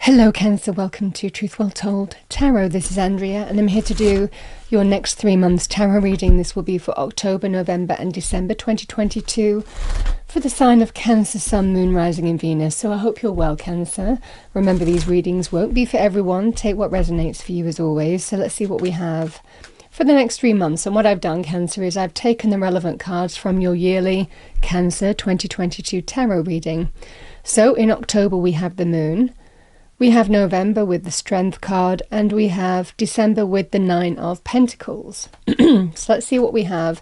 Hello Cancer, welcome to Truth Well Told Tarot. This is Andrea and I'm here to do your next 3 months tarot reading. This will be for October, November and December 2022 for the sign of Cancer, Sun, Moon, Rising in Venus. So I hope you're well, Cancer. Remember, these readings won't be for everyone. Take what resonates for you as always. So let's see what we have for the next 3 months. And what I've done, Cancer, is I've taken the relevant cards from your yearly Cancer 2022 tarot reading. So in October we have the Moon. We have November with the Strength card, and we have December with the Nine of Pentacles. So let's see what we have.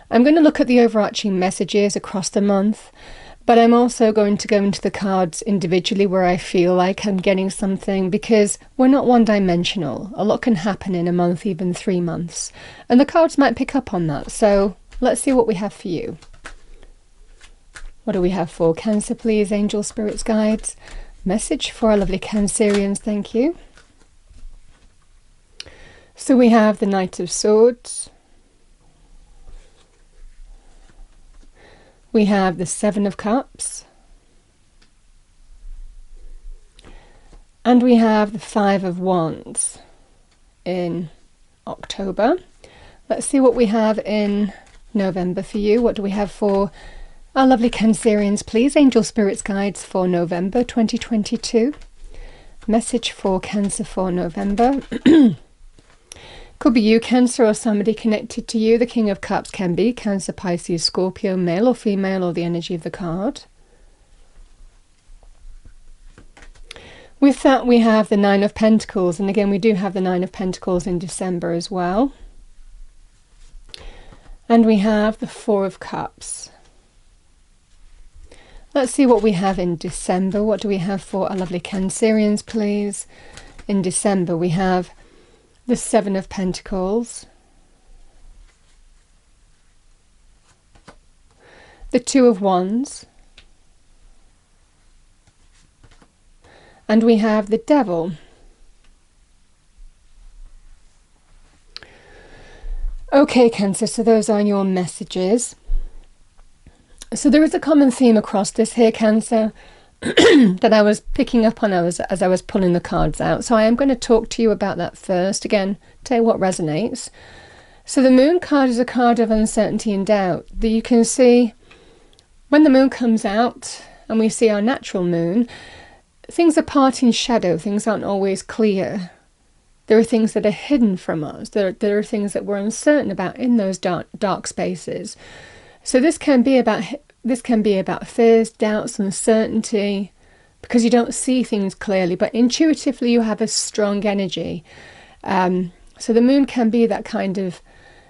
I'm going to look at the overarching messages across the month, but I'm also going to go into the cards individually where I feel like I'm getting something, because we're not one-dimensional. A lot can happen in a month, even 3 months, and the cards might pick up on that. So let's see what we have for you. What do we have for Cancer, please? Angel, spirits, guides. Message for our lovely Cancerians, thank you. So we have the Knight of Swords. We have the Seven of Cups. And we have the Five of Wands in October. Let's see what we have in November for you. What do we have for our lovely Cancerians, please? Angel, spirits, guides for November 2022. Message for Cancer for November. Could be you, Cancer, or somebody connected to you. The King of Cups can be Cancer, Pisces, Scorpio, male or female, or the energy of the card. With that, we have the Nine of Pentacles. And again, we do have the Nine of Pentacles in December as well. And we have the Four of Cups. Let's see what we have in December. What do we have for our lovely Cancerians, please? In December, we have the Seven of Pentacles, the Two of Wands, and we have the Devil. Okay, Cancer, so those are your messages. So there is a common theme across this here, Cancer, that I was picking up on as I was pulling the cards out. So I am going to talk to you about that first. Again, tell you what resonates. So the Moon card is a card of uncertainty and doubt. That you can see when the Moon comes out and we see our natural Moon, things are part in shadow. Things aren't always clear. There are things that are hidden from us. There are things that we're uncertain about in those dark spaces. So this can be about fears, doubts, uncertainty, because you don't see things clearly, but intuitively you have a strong energy. So the Moon can be that kind of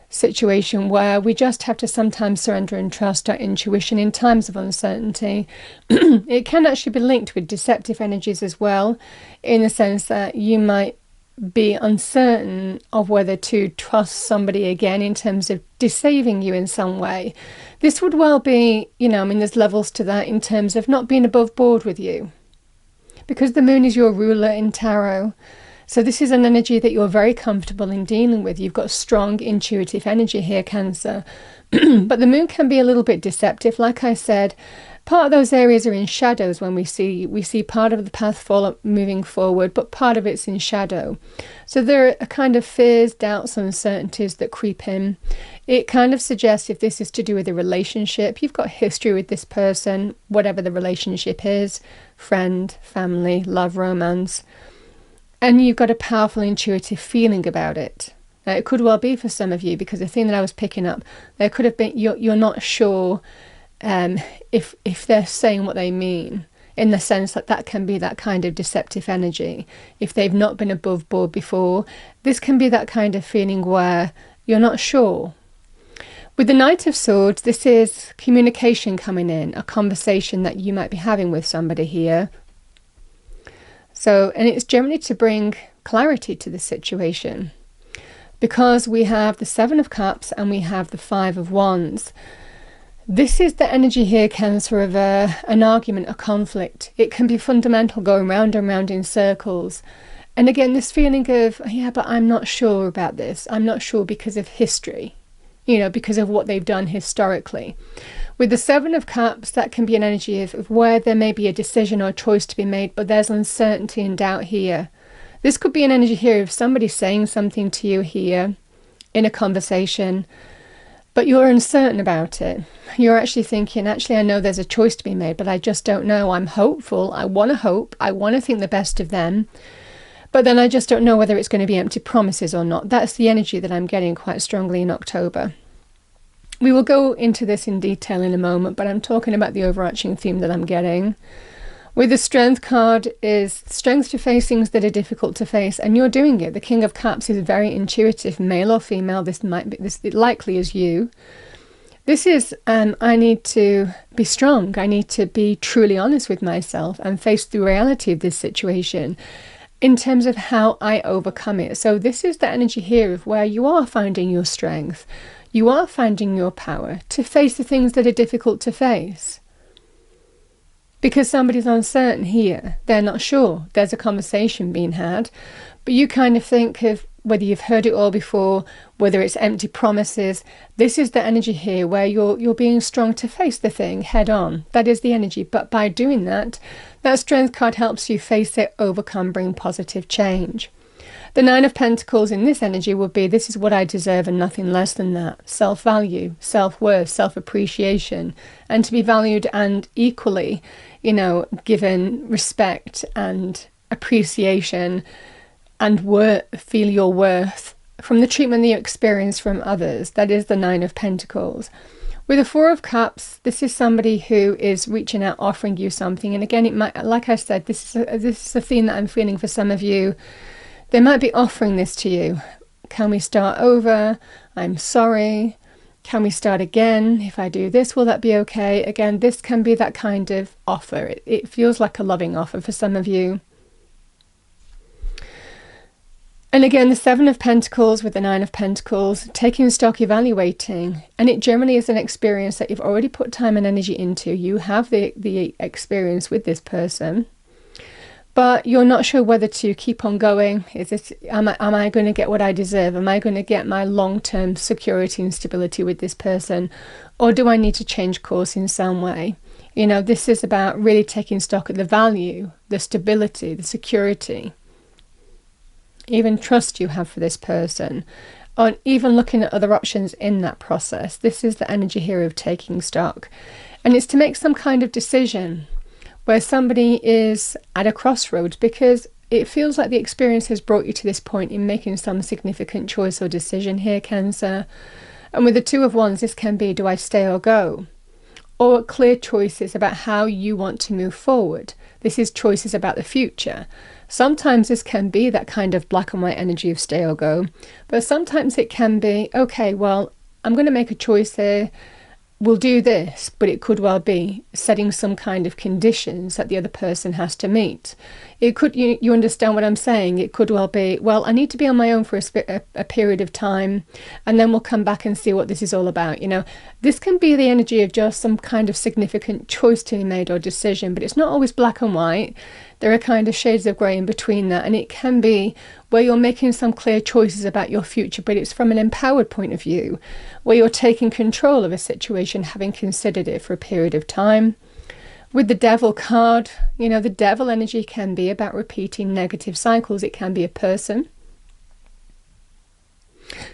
situation where we just have to sometimes surrender and trust our intuition in times of uncertainty. It can actually be linked with deceptive energies as well, in the sense that you might be uncertain of whether to trust somebody again in terms of deceiving you in some way. This would well be, there's levels to that in terms of not being above board with you, because the Moon is your ruler in tarot. So this is an energy that you're very comfortable in dealing with. You've got strong intuitive energy here, Cancer. But the Moon can be a little bit deceptive. Like I said, part of those areas are in shadows when we see part of the path moving forward, but part of it's in shadow. So there are kind of fears, doubts, uncertainties that creep in. It kind of suggests if this is to do with a relationship, you've got history with this person, whatever the relationship is, friend, family, love, romance, and you've got a powerful intuitive feeling about it. Now, it could well be for some of you, because the thing that I was picking up, there could have been, you're not sure if they're saying what they mean, in the sense that that can be that kind of deceptive energy. If they've not been above board before, this can be that kind of feeling where you're not sure. With the Knight of Swords, this is communication coming in, a conversation that you might be having with somebody here. So, and it's generally to bring clarity to the situation, because we have the Seven of Cups and we have the Five of Wands. This is the energy here, Cancer, of an argument, a conflict. It can be fundamental, going round and round in circles. And again, this feeling of, yeah, but I'm not sure about this. I'm not sure because of history, because of what they've done historically. With the Seven of Cups, that can be an energy of where there may be a decision or a choice to be made, but there's uncertainty and doubt here. This could be an energy here of somebody saying something to you here in a conversation, but you're uncertain about it. You're actually thinking, actually, I know there's a choice to be made, but I just don't know. I'm hopeful. I want to hope. I want to think the best of them. But then I just don't know whether it's going to be empty promises or not. That's the energy that I'm getting quite strongly in October. We will go into this in detail in a moment, but I'm talking about the overarching theme that I'm getting. With the Strength card is strength to face things that are difficult to face, and you're doing it. The King of Cups is very intuitive, male or female. This likely is you. This is, I need to be strong. I need to be truly honest with myself and face the reality of this situation in terms of how I overcome it. So this is the energy here of where you are finding your strength. You are finding your power to face the things that are difficult to face. Because somebody's uncertain here. They're not sure. There's a conversation being had. But you kind of think of whether you've heard it all before, whether it's empty promises. This is the energy here where you're being strong to face the thing head on. That is the energy. But by doing that, that Strength card helps you face it, overcome, bring positive change. The Nine of Pentacles in this energy would be, this is what I deserve and nothing less than that. Self-value, self-worth, self-appreciation, and to be valued and equally, given respect and appreciation and feel your worth from the treatment that you experience from others. That is the Nine of Pentacles. With the Four of Cups, this is somebody who is reaching out, offering you something. And again, it might, like I said, this is a theme that I'm feeling for some of you. They might be offering this to you. Can we start over? I'm sorry. Can we start again? If I do this, will that be okay? Again, this can be that kind of offer. It feels like a loving offer for some of you. And again, the Seven of Pentacles with the Nine of Pentacles, taking stock, evaluating. And it generally is an experience that you've already put time and energy into. You have the experience with this person. But you're not sure whether to keep on going. Am I going to get what I deserve? Am I going to get my long-term security and stability with this person? Or do I need to change course in some way? This is about really taking stock of the value, the stability, the security, even trust you have for this person, or even looking at other options in that process. This is the energy here of taking stock. And it's to make some kind of decision where somebody is at a crossroads, because it feels like the experience has brought you to this point in making some significant choice or decision here, Cancer. And with the Two of Wands, this can be, do I stay or go? Or clear choices about how you want to move forward. This is choices about the future. Sometimes this can be that kind of black and white energy of stay or go. But sometimes it can be, okay, well, I'm going to make a choice here. We'll do this, but it could well be setting some kind of conditions that the other person has to meet. It could, you understand what I'm saying? It could well be, well, I need to be on my own for a period of time, and then we'll come back and see what this is all about. This can be the energy of just some kind of significant choice to be made or decision, but it's not always black and white. There are kind of shades of grey in between that, and it can be where you're making some clear choices about your future, but it's from an empowered point of view, where you're taking control of a situation, having considered it for a period of time. With the Devil card, the Devil energy can be about repeating negative cycles. It can be a person.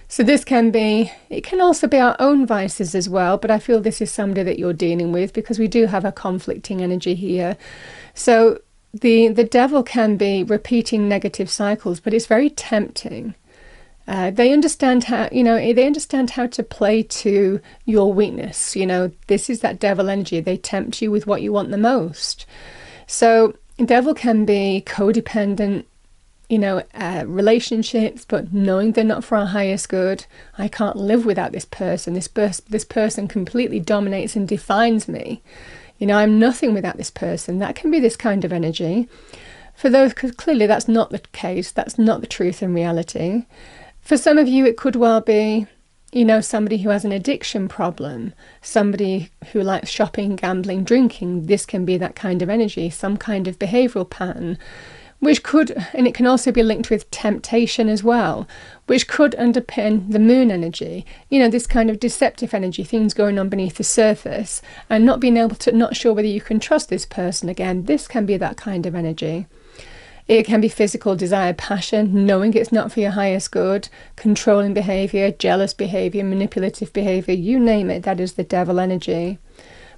So this can be, it can also be our own vices as well, but I feel this is somebody that you're dealing with, because we do have a conflicting energy here. So the Devil can be repeating negative cycles, but it's very tempting. They understand how, they understand how to play to your weakness. This is that Devil energy. They tempt you with what you want the most. So Devil can be codependent, relationships, but knowing they're not for our highest good. I can't live without this person. This person completely dominates and defines me. I'm nothing without this person. That can be this kind of energy. For those, because clearly that's not the case. That's not the truth and reality. For some of you, it could well be, somebody who has an addiction problem, somebody who likes shopping, gambling, drinking. This can be that kind of energy, some kind of behavioural pattern which could, and it can also be linked with temptation as well, which could underpin the moon energy. You know, this kind of deceptive energy, things going on beneath the surface, and not being able to, not sure whether you can trust this person again. This can be that kind of energy. It can be physical desire, passion, knowing it's not for your highest good, controlling behavior, jealous behavior, manipulative behavior, you name it, that is the devil energy.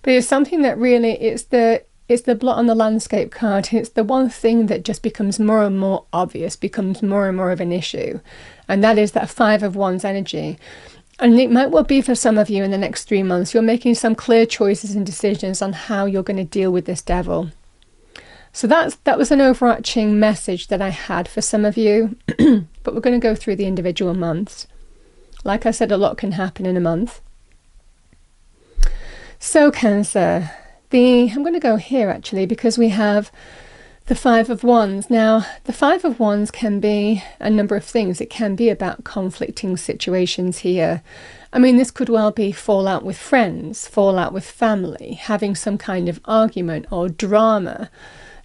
But it's something that really, it's the blot on the landscape card. It's the one thing that just becomes more and more obvious, becomes more and more of an issue. And that is that Five of Wands energy. And it might well be for some of you in the next 3 months, you're making some clear choices and decisions on how you're going to deal with this devil. So that was an overarching message that I had for some of you. But we're going to go through the individual months. Like I said, a lot can happen in a month. So Cancer, I'm going to go here actually, because we have the Five of Wands. Now, the Five of Wands can be a number of things. It can be about conflicting situations here. I mean, this could well be fallout with friends, fallout with family, having some kind of argument or drama.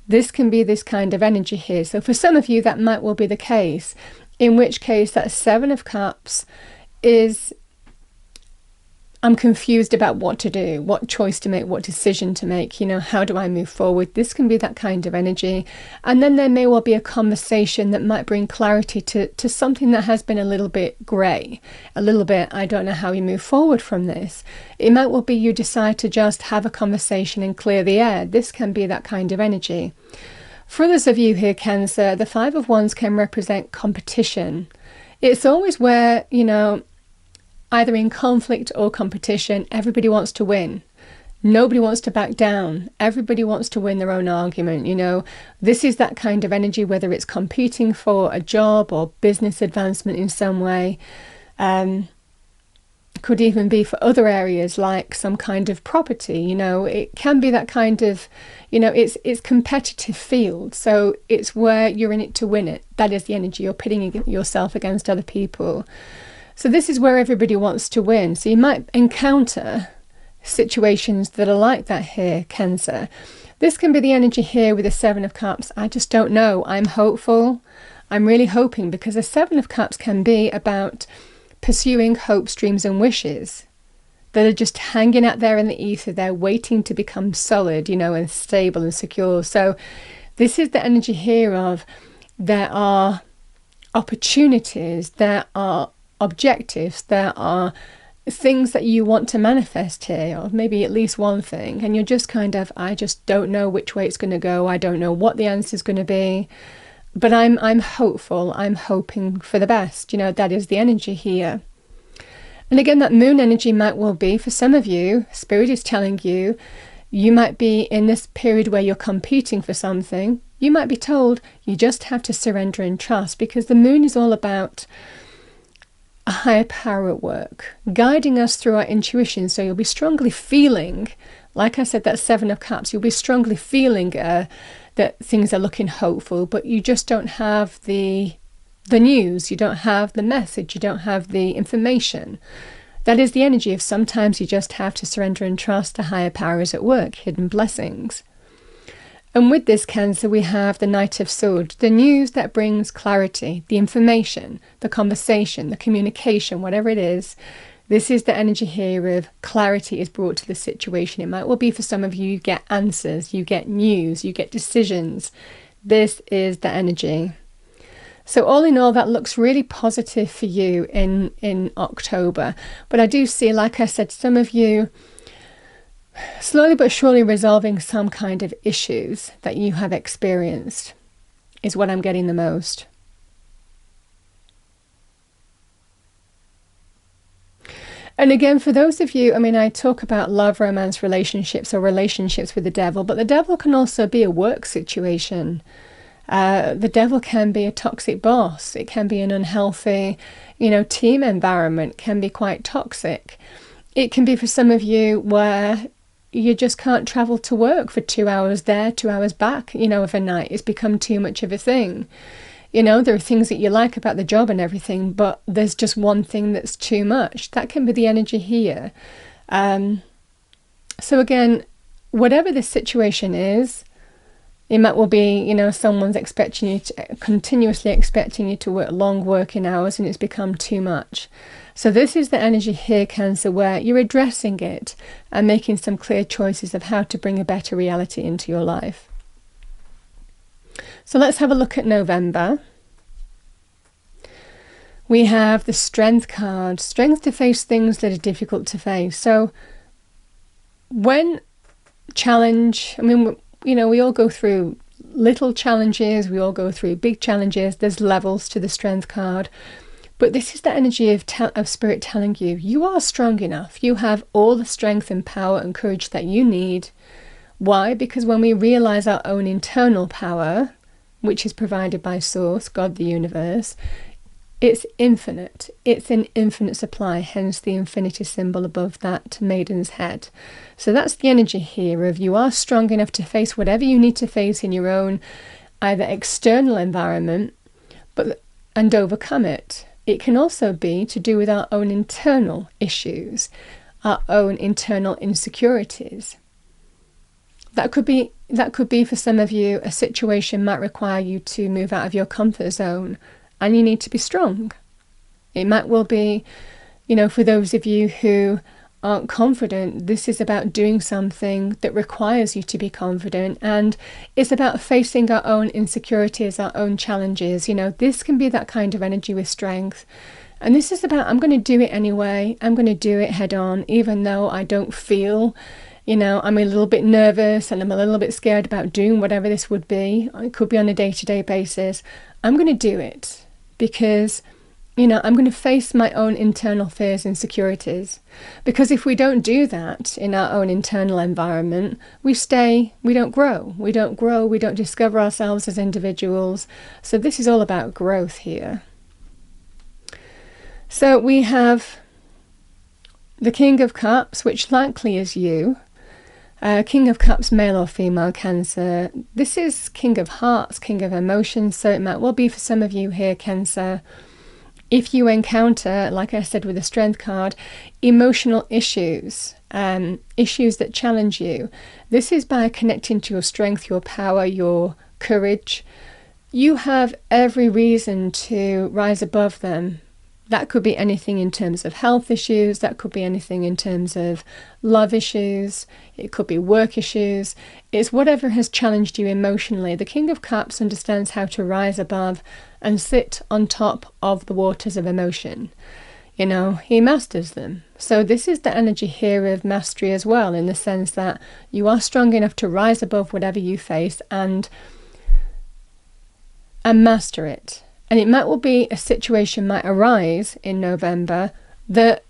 This can be this kind of energy here. So for some of you, that might well be the case, in which case that Seven of Cups is, I'm confused about what to do, what choice to make, what decision to make, you know, how do I move forward? This can be that kind of energy. And then there may well be a conversation that might bring clarity to something that has been a little bit grey, a little bit, I don't know how we move forward from this. It might well be you decide to just have a conversation and clear the air. This can be that kind of energy. For others of you here, Cancer, the Five of Wands can represent competition. It's always where, you know, either in conflict or competition, everybody wants to win. Nobody wants to back down. Everybody wants to win their own argument, you know. This is that kind of energy, whether it's competing for a job or business advancement in some way. Could even be for other areas like some kind of property, you know. It can be that kind of, you know, it's competitive field. So it's where you're in it to win it. That is the energy. You're pitting yourself against other people. So this is where everybody wants to win. So you might encounter situations that are like that here, Cancer. This can be the energy here with the Seven of Cups. I just don't know. I'm hopeful. I'm really hoping, because the Seven of Cups can be about pursuing hopes, dreams and wishes that are just hanging out there in the ether. They're waiting to become solid, you know, and stable and secure. So this is the energy here of there are opportunities, there are objectives, there are things that you want to manifest here, or maybe at least one thing, and you're just kind of, I just don't know which way it's going to go. I don't know what the answer is going to be, but I'm hopeful. I'm hoping for the best. You know, that is the energy here. And again, that moon energy might well be for some of you. Spirit is telling you, you might be in this period where you're competing for something. You might be told you just have to surrender and trust, because the moon is all about a higher power at work, guiding us through our intuition. So you'll be strongly feeling, like I said, that Seven of Cups, you'll be strongly feeling that things are looking hopeful, but you just don't have the news, you don't have the message, you don't have the information. That is the energy of sometimes you just have to surrender and trust to higher powers at work, hidden blessings. And with this, Cancer, we have the Knight of Swords, the news that brings clarity, the information, the conversation, the communication, whatever it is. This is the energy here of clarity is brought to the situation. It might well be for some of you, you get answers, you get news, you get decisions. This is the energy. So all in all, that looks really positive for you in October. But I do see, like I said, some of you slowly but surely resolving some kind of issues that you have experienced is what I'm getting the most. And again, for those of you, I mean, I talk about love, romance, relationships, or relationships with the devil, but the devil can also be a work situation. The devil can be a toxic boss. It can be an unhealthy, you know, team environment, can be quite toxic. It can be for some of you where you just can't travel to work for 2 hours there, 2 hours back, you know, of a night. It's become too much of a thing. You know, there are things that you like about the job and everything, but there's just one thing that's too much. That can be the energy here. So again, whatever this situation is, It might well be, you know, someone's expecting you to, continuously expecting you to work long working hours, and it's become too much. So this is the energy here, Cancer, where you're addressing it and making some clear choices of how to bring a better reality into your life. So let's have a look at November. We have the Strength card, strength to face things that are difficult to face. So when challenge, I mean, you know, we all go through little challenges, we all go through big challenges. There's levels to the Strength card. But this is the energy of Spirit telling you, you are strong enough. You have all the strength and power and courage that you need. Why? Because when we realize our own internal power, which is provided by Source, God, the universe, it's infinite. It's an infinite supply, hence the infinity symbol above that maiden's head. So that's the energy here of you are strong enough to face whatever you need to face in your own either external environment and overcome it. It can also be to do with our own internal issues, our own internal insecurities. That could be for some of you, a situation might require you to move out of your comfort zone, and you need to be strong. It might well be, you know, for those of you who aren't confident, this is about doing something that requires you to be confident, and it's about facing our own insecurities, our own challenges. You know, this can be that kind of energy with strength. And this is about, I'm going to do it anyway. I'm going to do it head on, even though I don't feel, you know, I'm a little bit nervous and I'm a little bit scared about doing whatever this would be. It could be on a day-to-day basis. I'm going to do it because, you know, I'm going to face my own internal fears and insecurities. Because if we don't do that in our own internal environment, we don't grow. We don't discover ourselves as individuals. So this is all about growth here. So we have the King of Cups, which likely is you. King of Cups, male or female, Cancer. This is King of Hearts, King of Emotions. So it might well be for some of you here, Cancer. If you encounter, like I said with the Strength card, emotional issues, issues that challenge you, this is by connecting to your strength, your power, your courage. You have every reason to rise above them. That could be anything in terms of health issues. That could be anything in terms of love issues. It could be work issues. It's whatever has challenged you emotionally. The King of Cups understands how to rise above and sit on top of the waters of emotion. You know, he masters them. So this is the energy here of mastery as well, in the sense that you are strong enough to rise above whatever you face and master it. And it might well be a situation might arise in November that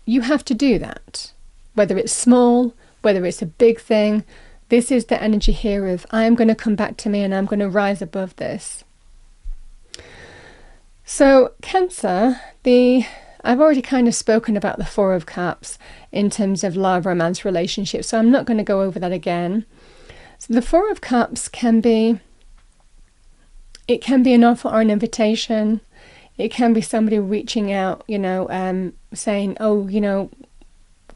you have to do that. Whether it's small, whether it's a big thing, this is the energy here of I am going to come back to me and I'm going to rise above this. So Cancer, I've already kind of spoken about the Four of Cups in terms of love, romance, relationships, so I'm not going to go over that again. So the Four of Cups can be an offer or an invitation. It can be somebody reaching out, you know, saying, oh, you know,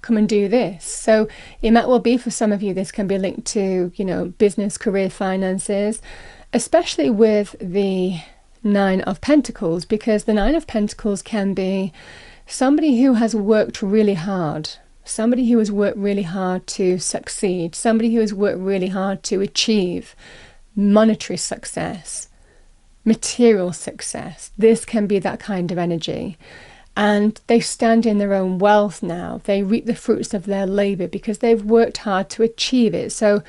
come and do this. So it might well be for some of you, this can be linked to, you know, business, career, finances, especially with the Nine of Pentacles, because the Nine of Pentacles can be somebody who has worked really hard, somebody who has worked really hard to succeed, somebody who has worked really hard to achieve monetary success, material success. This can be that kind of energy. And they stand in their own wealth now. They reap the fruits of their labor because they've worked hard to achieve it. So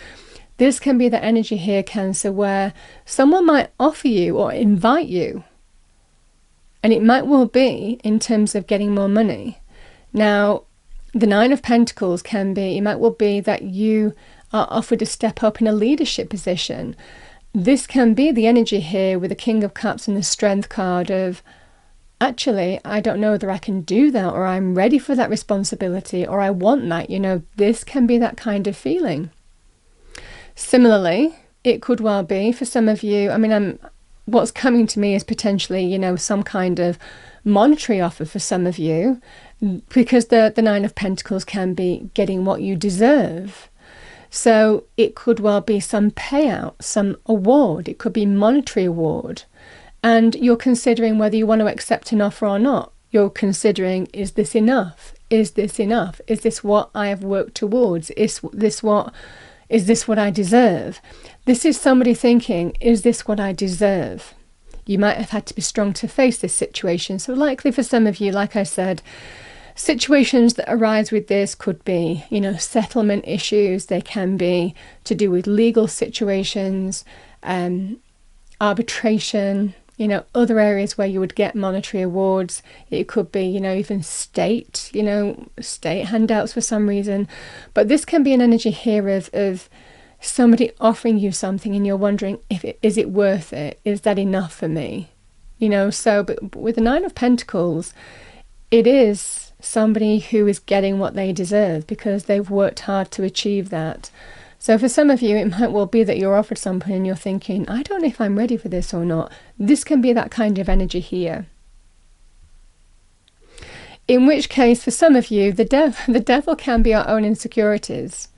this can be the energy here, Cancer, where someone might offer you or invite you. And it might well be in terms of getting more money. Now, the Nine of Pentacles can be, it might well be that you are offered to step up in a leadership position. This can be the energy here with the King of Cups and the Strength card of, actually, I don't know whether I can do that, or I'm ready for that responsibility, or I want that. You know, this can be that kind of feeling. Similarly, it could well be for some of you, I mean, what's coming to me is potentially, you know, some kind of monetary offer for some of you, because the Nine of Pentacles can be getting what you deserve. So it could well be some payout, some award. It could be monetary award. And you're considering whether you want to accept an offer or not. You're considering, is this enough? Is this enough? Is this what I have worked towards? Is this what I deserve? This is somebody thinking, is this what I deserve? You might have had to be strong to face this situation. So likely for some of you, like I said, situations that arise with this could be, settlement issues. They can be to do with legal situations, arbitration, other areas where you would get monetary awards. It could be, even state handouts for some reason. But this can be an energy here of somebody offering you something and you're wondering, is it worth it? Is that enough for me? But with the Nine of Pentacles, it is somebody who is getting what they deserve because they've worked hard to achieve that. So for some of you, it might well be that you're offered something and you're thinking, I don't know if I'm ready for this or not. This can be that kind of energy here. In which case, for some of you, the devil can be our own insecurities.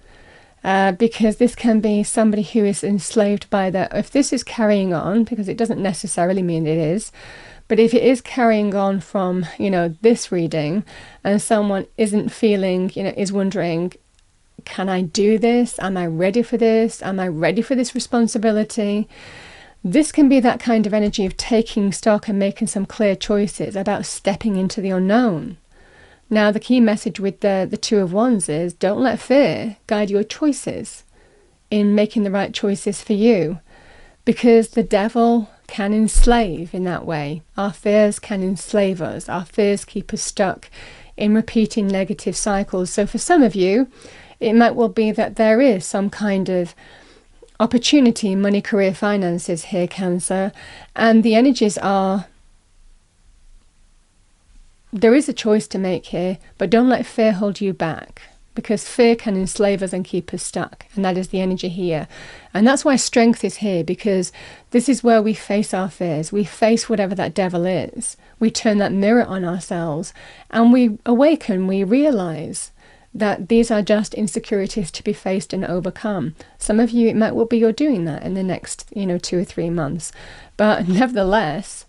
Because this can be somebody who is enslaved by that. If this is carrying on, because it doesn't necessarily mean it is, but if it is carrying on from, this reading and someone isn't feeling, is wondering, can I do this? Am I ready for this? Am I ready for this responsibility? This can be that kind of energy of taking stock and making some clear choices about stepping into the unknown. Now, the key message with the Two of Wands is don't let fear guide your choices in making the right choices for you, because the devil can enslave in that way. Our fears can enslave us. Our fears keep us stuck in repeating negative cycles. So for some of you, it might well be that there is some kind of opportunity, money, career, finances here, Cancer, and the energies are, there is a choice to make here, but don't let fear hold you back, because fear can enslave us and keep us stuck, and that is the energy here. And that's why strength is here, because this is where we face our fears. We face whatever that devil is. We turn that mirror on ourselves, and we awaken, we realize that these are just insecurities to be faced and overcome. Some of you, it might well be you're doing that in the next, 2 or 3 months. But nevertheless,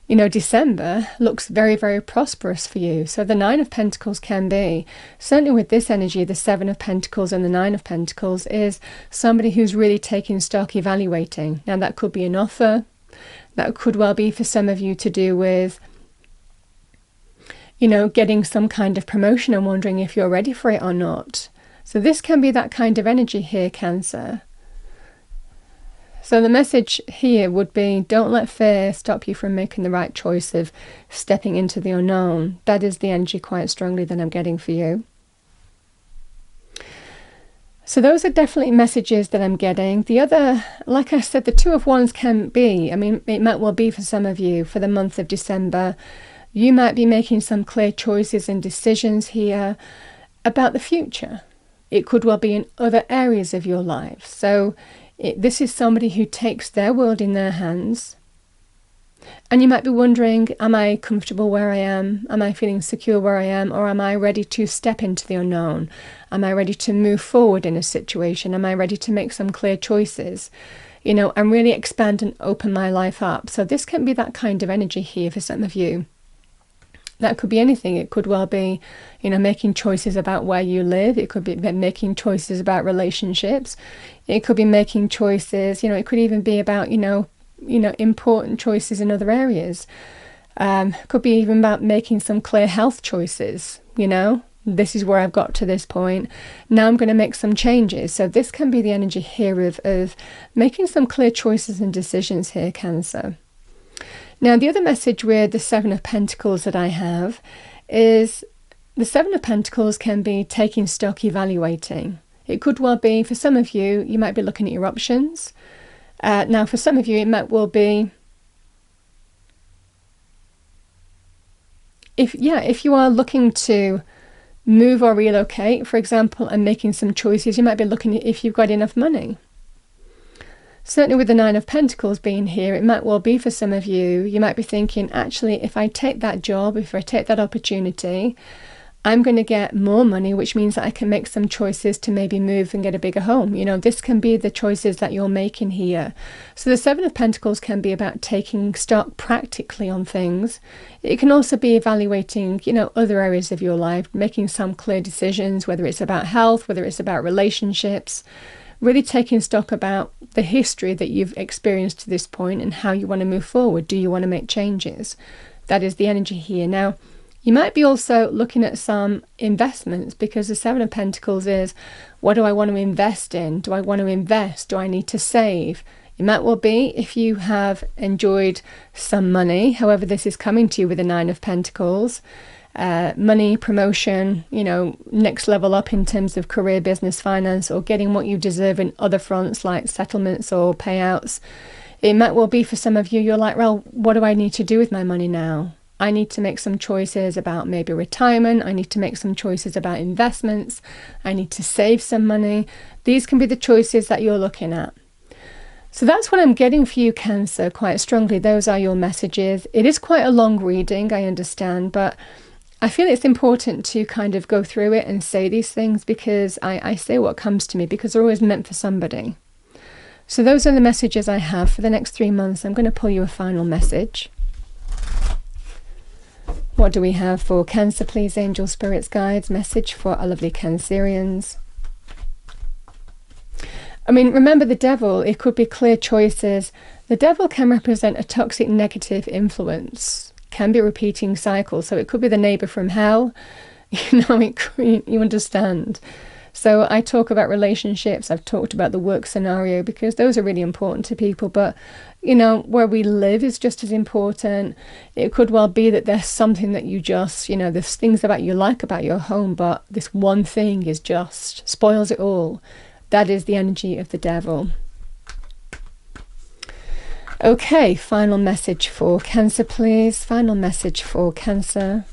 December looks very, very prosperous for you. So the Nine of Pentacles can be, certainly with this energy, the Seven of Pentacles and the Nine of Pentacles, is somebody who's really taking stock, evaluating. Now that could be an offer. That could well be for some of you to do with, getting some kind of promotion and wondering if you're ready for it or not. So this can be that kind of energy here, Cancer. So the message here would be, don't let fear stop you from making the right choice of stepping into the unknown. That is the energy quite strongly that I'm getting for you. So those are definitely messages that I'm getting. The other, like I said, the Two of Wands can be, it might well be for some of you for the month of December. You might be making some clear choices and decisions here about the future. It could well be in other areas of your life. So this is somebody who takes their world in their hands. And you might be wondering, am I comfortable where I am? Am I feeling secure where I am? Or am I ready to step into the unknown? Am I ready to move forward in a situation? Am I ready to make some clear choices? And really expand and open my life up. So this can be that kind of energy here for some of you. That could be anything. It could well be, making choices about where you live. It could be making choices about relationships. It could be making choices, it could even be about, important choices in other areas. Could be even about making some clear health choices, This is where I've got to this point. Now I'm going to make some changes. So this can be the energy here of making some clear choices and decisions here, Cancer. Now, the other message with the Seven of Pentacles that I have is the Seven of Pentacles can be taking stock, evaluating. It could well be, for some of you, you might be looking at your options. Now, for some of you, it might well be, if you are looking to move or relocate, for example, and making some choices, you might be looking at if you've got enough money. Certainly with the Nine of Pentacles being here, it might well be for some of you, you might be thinking, actually, if I take that job, if I take that opportunity, I'm going to get more money, which means that I can make some choices to maybe move and get a bigger home. You know, this can be the choices that you're making here. So the Seven of Pentacles can be about taking stock practically on things. It can also be evaluating, you know, other areas of your life, making some clear decisions, whether it's about health, whether it's about relationships, really taking stock about the history that you've experienced to this point and how you want to move forward. Do you want to make changes? That is the energy here. Now, you might be also looking at some investments, because the Seven of Pentacles is, what do I want to invest in? Do I want to invest? Do I need to save? It might well be if you have enjoyed some money, however this is coming to you with the Nine of Pentacles, money, promotion, you know, next level up in terms of career, business, finance, or getting what you deserve in other fronts like settlements or payouts. It might well be for some of you, you're like, well, what do I need to do with my money now? I need to make some choices about maybe retirement. I need to make some choices about investments. I need to save some money. These can be the choices that you're looking at. So that's what I'm getting for you, Cancer, quite strongly. Those are your messages. It is quite a long reading, I understand, but I feel it's important to kind of go through it and say these things, because I say what comes to me, because they're always meant for somebody. So those are the messages I have for the next 3 months. I'm going to pull you a final message. What do we have for Cancer, please? Angel, spirits, guides, message for our lovely Cancerians. I mean, remember the devil, it could be clear choices. The devil can represent a toxic negative influence, can be a repeating cycle. So it could be the neighbor from hell, you know, you understand. So I talk about relationships, I've talked about the work scenario, because those are really important to people. But, you know, where we live is just as important. It could well be that there's something that you just, you know, there's things about you like about your home, but this one thing is just spoils it all. That is the energy of the devil. Okay, final message for Cancer, please. Final message for Cancer.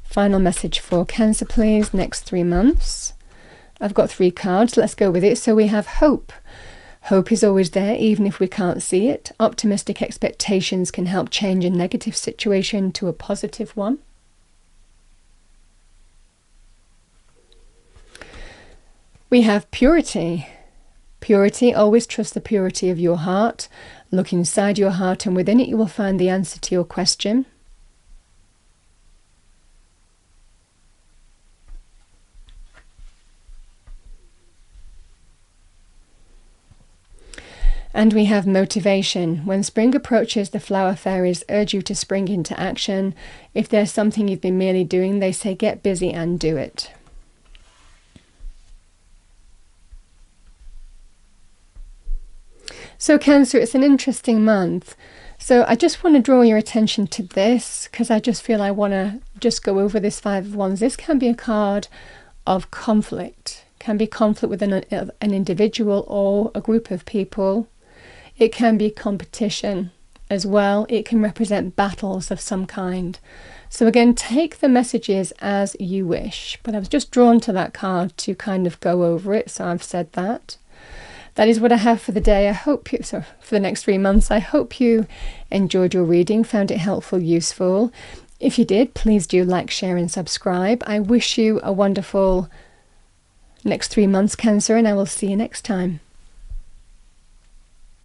Final message for Cancer, please. Next 3 months. I've got 3 cards. Let's go with it. So we have hope. Hope is always there, even if we can't see it. Optimistic expectations can help change a negative situation to a positive one. We have purity. Purity, always trust the purity of your heart. Look inside your heart, and within it you will find the answer to your question. And we have motivation. When spring approaches, the flower fairies urge you to spring into action. If there's something you've been merely doing, they say get busy and do it. So Cancer, it's an interesting month. So I just want to draw your attention to this, because I just feel I want to just go over this Five of Wands. This can be a card of conflict. It can be conflict with an individual or a group of people. It can be competition as well. It can represent battles of some kind. So again, take the messages as you wish. But I was just drawn to that card to kind of go over it. So I've said that. That is what I have for the day. I hope you, so for the next 3 months, I hope you enjoyed your reading, found it helpful, useful. If you did, please do like, share and subscribe. I wish you a wonderful next 3 months, Cancer, and I will see you next time.